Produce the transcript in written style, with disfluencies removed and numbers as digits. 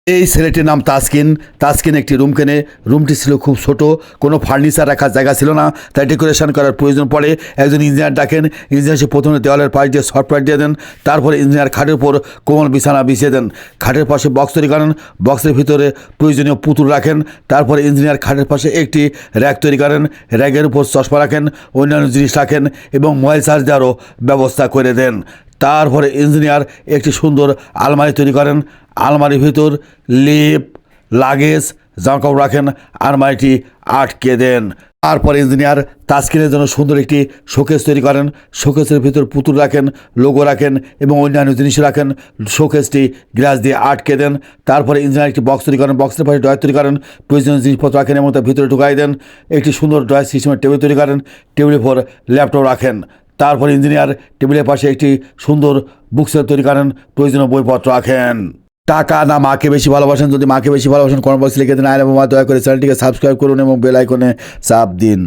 এই ছেলেটির নাম তাসকিন। তাসকিন একটি রুম কেনে। রুমটি ছিল খুব ছোট, কোনো ফার্নিচার রাখার জায়গা ছিল না, তাই ডেকোরেশন করার প্রয়োজন পড়ে। একজন ইঞ্জিনিয়ার ডাকেন। ইঞ্জিনিয়ার সে প্রথমে দেওয়ালের পাশ দিয়ে সফটওয়্যার দিয়ে দেন। তারপরে ইঞ্জিনিয়ার খাটের উপর কোমল বিছানা বিছিয়ে দেন। খাটের পাশে বক্স তৈরি করেন। বক্সের ভিতরে প্রয়োজনীয় পুতুল রাখেন। তারপরে ইঞ্জিনিয়ার খাটের পাশে একটি র্যাক তৈরি করেন। র্যাকের উপর চশমা রাখেন, অন্যান্য জিনিস রাখেন এবং মোবাইল চার্জ দেওয়ারও ব্যবস্থা করে দেন। তারপরে ইঞ্জিনিয়ার একটি সুন্দর আলমারি তৈরি করেন। আলমারির ভিতর লিপ, লাগেজ, জামাকাপড় রাখেন। আলমারিটি আটকে দেন। তারপর ইঞ্জিনিয়ার তাসকিনের জন্য সুন্দর একটি শোকেস তৈরি করেন। শোকেসের ভিতর পুতুল রাখেন, লোগো রাখেন এবং অন্যান্য জিনিস রাখেন। শোকেসটি গ্লাস দিয়ে আটকে দেন। তারপরে ইঞ্জিনিয়ার একটি বক্স তৈরি করেন। বক্সের পাশে ড্রয়ার তৈরি করেন। প্রয়োজনীয় জিনিসপত্র রাখেন এবং তার ভিতরে ঢুকাই দেন। একটি সুন্দর ড্রয়ার সিস্টেমের টেবিল তৈরি করেন। টেবিলের উপর ল্যাপটপ রাখেন। তারপর ইঞ্জিনিয়ার টেবিলের পাশে একটি সুন্দর বুকসেল তৈরি করেন। প্রয়োজনীয় বইপত্র রাখেন। টাকা না মাকে বেশি ভালোবাসেন? যদি মাকে বেশি ভালোবাসেন কমেন্ট বক্সে লিখে দিন আই লাভ মা। দয়া করে চ্যানেলটিকে সাবস্ক্রাইব করুন এবং বেল আইকনে চাপ দিন।